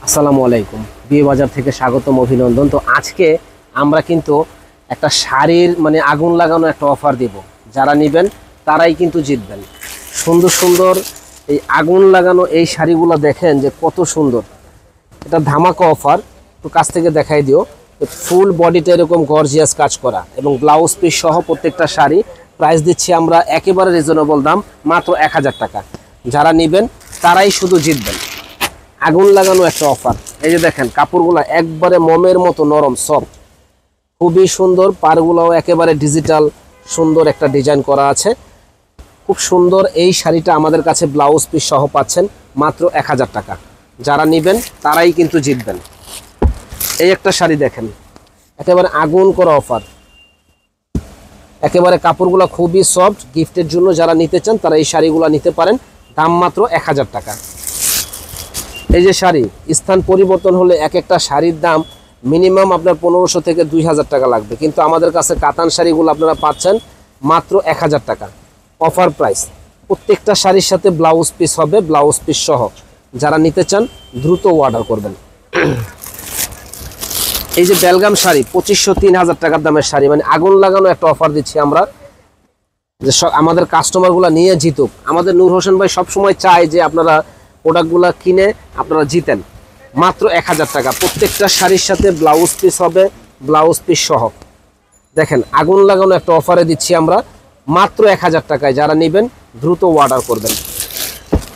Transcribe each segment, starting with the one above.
আসসালামু আলাইকুম। বিয়ে বাজার থেকে স্বাগতম, অভিনন্দন। তো আজকে আমরা কিন্তু একটা শাড়ির আগুন লাগানো একটা অফার দিব। যারা নেবেন তারাই কিন্তু জিতবেন। সুন্দর সুন্দর এই আগুন লাগানো এই শাড়িগুলো দেখেন যে কত সুন্দর। এটা ধামাকা অফার, তো কাছ থেকে দেখাই দিও। ফুল বডিতে এরকম গর্জিয়াস কাজ করা এবং ব্লাউজ পিস সহ প্রত্যেকটা শাড়ি প্রাইস দিচ্ছি আমরা একেবারে রিজনেবল দাম, মাত্র 1000 টাকা। যারা নেবেন তারাই শুধু জিতবেন। আগুন লাগানো একটা অফার। এই যে দেখেন কাপড়গুলো একবারে মোমের মতো নরম সফট, খুবই সুন্দর। পাড়গুলোও একেবারে ডিজিটাল সুন্দর একটা ডিজাইন করা আছে, খুব সুন্দর। এই শাড়িটা আমাদের কাছে ব্লাউজ পিস সহ পাচ্ছেন মাত্র 1000 টাকা। যারা নেবেন তারাই কিন্তু জিতবেন। এই একটা শাড়ি দেখেন, একেবারে আগুন করা অফার। একেবারে কাপড়গুলো খুবই সফট। গিফটের জন্য যারা নিতে চান তারা এই শাড়িগুলো নিতে পারেন, দাম মাত্র 1000 টাকা। এই যে শাড়ি, স্থান পরিবর্তন হলে এক একটা শাড়ির দাম মিনিমাম আপনার 1500 থেকে 2000 টাকা লাগবে, কিন্তু আমাদের কাছে কাতান শাড়িগুলো আপনারা পাচ্ছেন মাত্র 1000 টাকা অফার প্রাইস। প্রত্যেকটা শাড়ির সাথে ব্লাউজ পিস হবে, ব্লাউজ পিস সহ। যারা নিতে চান দ্রুত অর্ডার করবেন। এই যে বেলগাম শাড়ি 2500-3000 টাকার দামের শাড়ি, আগুন লাগানো একটা অফার দিচ্ছি আমরা, যে আমাদের কাস্টমারগুলো নিয়ে জিতুক। আমাদের নূর হোসেন ভাই সবসময় চায় যে আপনারা প্রোডাক্টগুলো কিনে আপনারা জিতেন। মাত্র 1000 টাকা। প্রত্যেকটা শাড়ির সাথে ব্লাউজ পিস হবে, ব্লাউজ পিস সহ। দেখেন আগুন লাগানো একটা অফারে দিচ্ছি আমরা মাত্র 1000 টাকায়। যারা নেবেন দ্রুত অর্ডার করবেন।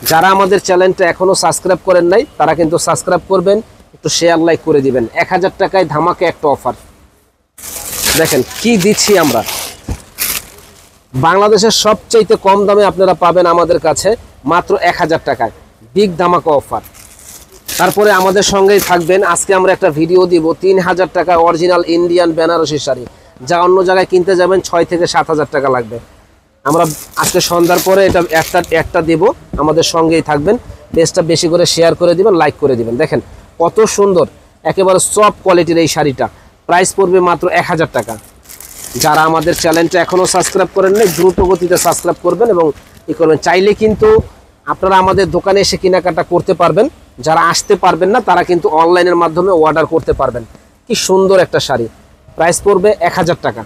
যারা আমাদের চ্যানেলটা এখনও সাবস্ক্রাইব করেন নাই তারা কিন্তু সাবস্ক্রাইব করবেন, একটু শেয়ার লাইক করে দিবেন। 1000 টাকায় ধামাকে একটা অফার। দেখেন কি দিচ্ছি আমরা, বাংলাদেশের সবচাইতে কম দামে আপনারা পাবেন আমাদের কাছে মাত্র 1000 টাকায়। বিগ ধামাকা অফার। তারপরে আমাদের সঙ্গেই থাকবেন। আজকে আমরা একটা ভিডিও দিব 3000 টাকা অরিজিনাল ইন্ডিয়ান বেনারসি শাড়ি, যা অন্য জায়গায় কিনতে যাবেন 6 থেকে 7000 টাকা লাগবে। আমরা আজকে সন্ধ্যার পরে এটা একটা দেব। আমাদের সঙ্গেই থাকবেন। পেজটা বেশি করে শেয়ার করে দিবেন, লাইক করে দিবেন। দেখেন কত সুন্দর, একেবারে সফট কোয়ালিটির এই শাড়িটা। প্রাইস পড়বে মাত্র 1000 টাকা। যারা আমাদের চ্যানেলটা এখনও সাবস্ক্রাইব করেন নাই দ্রুত গতিতে সাবস্ক্রাইব করবেন এবং ই করবেন। চাইলে কিন্তু আপনারা আমাদের দোকানে এসে কেনাকাটা করতে পারবেন। যারা আসতে পারবেন না তারা কিন্তু অনলাইনের মাধ্যমে অর্ডার করতে পারবেন। কি সুন্দর একটা শাড়ি, প্রাইস পড়বে 1000 টাকা।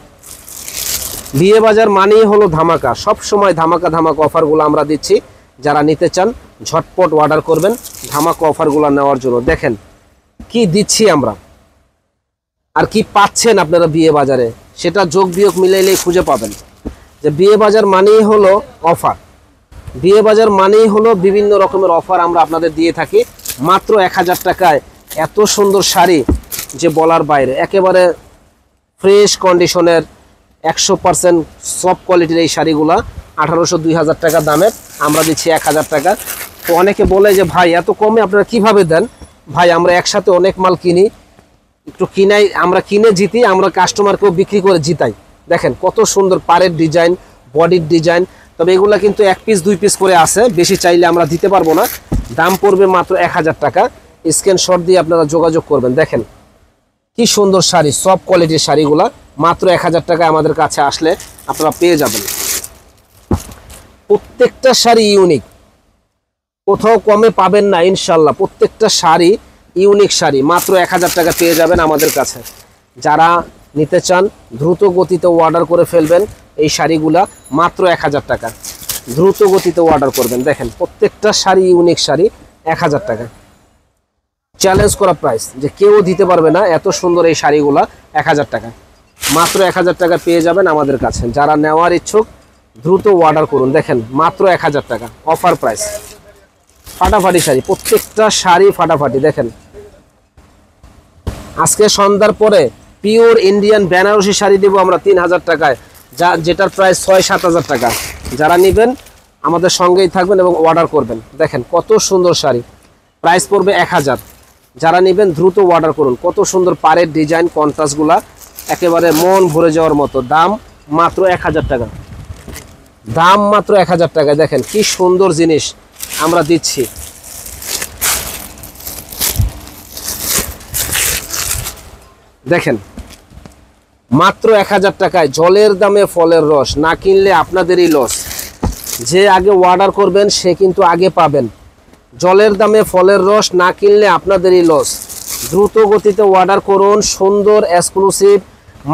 বিয়ে বাজার মানেই হলো ধামাকা, সব সময় ধামাকা ধামাকা অফারগুলো আমরা দিচ্ছি। যারা নিতে চান ঝটপট অর্ডার করবেন ধামাকা অফারগুলো নেওয়ার জন্য। দেখেন কি দিচ্ছি আমরা আর কি পাচ্ছেন আপনারা বিয়ে বাজারে, সেটা যোগ বিয়োগ মিলাইলেই খুঁজে পাবেন। যে বিয়ে বাজার মানেই হলো অফার, বিয়ে বাজার মানেই হলো বিভিন্ন রকমের অফার আমরা আপনাদের দিয়ে থাকি। মাত্র 1000 টাকায় এত সুন্দর শাড়ি যে বলার বাইরে। একেবারে ফ্রেশ কন্ডিশনের 100% সফট কোয়ালিটির এই শাড়িগুলা 1800-2000 টাকা দামের আমরা দিচ্ছি 1000 টাকা। তো অনেকে বলে যে ভাই এত কমে আপনারা কিভাবে দেন? ভাই আমরা একসাথে অনেক মাল কিনি, একটু কিনাই, আমরা কিনে জিতি, আমরা কাস্টমারকেও বিক্রি করে জিতাই। দেখেন কত সুন্দর পাড়ের ডিজাইন, বডির ডিজাইন। তবে এগুলা কিন্তু 1 পিস 2 পিস করে আছে, বেশি চাইলে আমরা দিতে পারবো না। দাম পড়বে মাত্র 1000 টাকা। স্ক্রিনশট দিয়ে আপনারা যোগাযোগ করবেন। দেখেন কি সুন্দর শাড়ি, সফট কোয়ালিটির শাড়িগুলা মাত্র 1000 টাকায় আমাদের কাছে আসলে আপনারা পেয়ে যাবেন। প্রত্যেকটা শাড়ি ইউনিক, কোথাও কমে পাবেন না ইনশাল্লাহ। প্রত্যেকটা শাড়ি ইউনিক শাড়ি, মাত্র 1000 টাকা পেয়ে যাবেন আমাদের কাছে। যারা নিতে চান দ্রুত গতিতে অর্ডার করে ফেলবেন এই শাড়িগুলা, মাত্র 1000 টাকা। দ্রুত গতিতে অর্ডার করবেন। দেখেন প্রত্যেকটা শাড়ি ইউনিক শাড়ি, 1000 টাকা। চ্যালেঞ্জ করা প্রাইস, যে কেউ দিতে পারবে না এত সুন্দর এই শাড়িগুলা 1000 টাকা। মাত্র 1000 টাকা পেয়ে যাবেন আমাদের কাছে। যারা নেওয়ার ইচ্ছুক দ্রুত অর্ডার করুন। দেখেন মাত্র 1000 টাকা অফার প্রাইস। ফাটাফাটি শাড়ি, প্রত্যেকটা শাড়ি ফাটাফাটি। দেখেন আজকে সন্ধ্যার পরে পিওর ইন্ডিয়ান বেনারসি শাড়ি দেবো আমরা 3000 টাকায়, যেটার প্রাইস 6-7 টাকা। যারা নেবেন আমাদের সঙ্গেই থাকবেন এবং অর্ডার করবেন। দেখেন কত সুন্দর শাড়ি, প্রাইস পড়বে 1000। যারা নেবেন দ্রুত অর্ডার করুন। কত সুন্দর পাড়ের ডিজাইন, কন্ট্রাস্টগুলা একেবারে মন ভরে যাওয়ার মতো। দাম মাত্র 1000 টাকা। দাম মাত্র 1000 টাকায়। দেখেন কি সুন্দর জিনিস আমরা দিচ্ছি। দেখেন মাত্র 1000 টাকায় জলের দামে ফলের রস, না কিনলে আপনাদেরই লস। যে আগে অর্ডার করবেন সে কিন্তু আগে পাবেন। জলের দামে ফলের রস না কিনলে আপনাদেরই লস। দ্রুত গতিতে অর্ডার করুন সুন্দর এক্সক্লুসিভ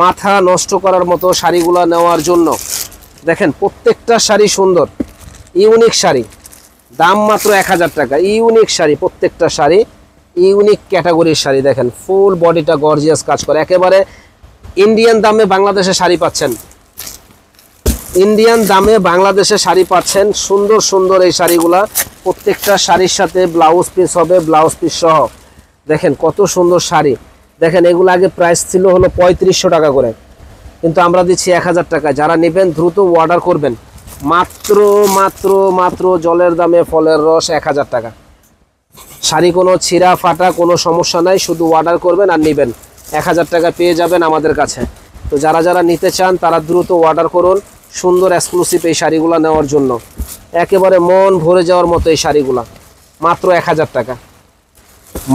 মাথা নষ্ট করার মতো শাড়িগুলো নেওয়ার জন্য। দেখেন প্রত্যেকটা শাড়ি সুন্দর, ইউনিক শাড়ি, দাম মাত্র 1000 টাকা। ইউনিক শাড়ি, প্রত্যেকটা শাড়ি ইউনিক ক্যাটাগরির শাড়ি। দেখেন ফুল বডিটা গর্জিয়াস কাজ করে, একেবারে ইন্ডিয়ান দামে বাংলাদেশে শাড়ি পাচ্ছেন। ইন্ডিয়ান দামে বাংলাদেশে শাড়ি পাচ্ছেন। সুন্দর সুন্দর এই শাড়িগুলা, প্রত্যেকটা শাড়ির সাথে ব্লাউজ পিস হবে, ব্লাউজ পিস সহ। দেখেন কত সুন্দর শাড়ি। দেখেন এগুলো আগে প্রাইস ছিল হলো 3500 টাকা করে, কিন্তু আমরা দিচ্ছি 1000 টাকা। যারা নেবেন দ্রুত অর্ডার করবেন। মাত্র মাত্র মাত্র জলের দামে ফলের রস 1000 টাকা। শাড়ি কোনো ছিঁড়া ফাটা কোনো সমস্যা নাই, শুধু অর্ডার করবেন আর নেবেন। 1000 টাকা পেয়ে যাবেন আমাদের কাছে। তো যারা যারা নিতে চান তারা দ্রুত অর্ডার করুন সুন্দর এক্সক্লুসিভ এই শাড়িগুলো নেওয়ার জন্য। একেবারে মন ভরে যাওয়ার মতো এই শাড়িগুলো মাত্র 1000 টাকা।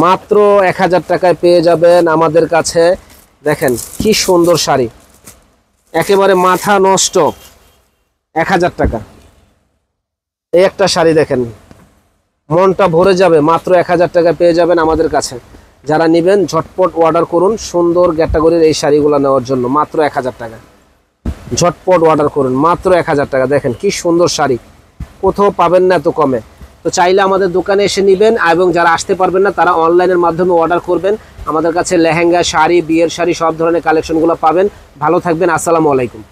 মাত্র 1000 টাকায় পেয়ে যাবেন আমাদের কাছে। দেখেন কি সুন্দর শাড়ি, একেবারে মাথা নষ্ট, 1000 টাকা। এই একটা শাড়ি দেখেন, মনটা ভরে যাবে। মাত্র 1000 টাকা পেয়ে যাবেন আমাদের কাছে। যারা নেবেন ঝটপট অর্ডার করুন সুন্দর ক্যাটাগরির এই শাড়িগুলো নেওয়ার জন্য। মাত্র 1000 টাকা, ঝটপট অর্ডার করুন। মাত্র 1000 টাকা। দেখেন কি সুন্দর শাড়ি, কোথাও পাবেন না এত কমে। তো চাইলে আমাদের দোকানে এসে নেবেন, এবং যারা আসতে পারবেন না তারা অনলাইনের মাধ্যমে অর্ডার করবেন। আমাদের কাছে লেহেঙ্গা, শাড়ি, বিয়ের শাড়ি সব ধরনের কালেকশনগুলো পাবেন। ভালো থাকবেন, আসসালামু আলাইকুম।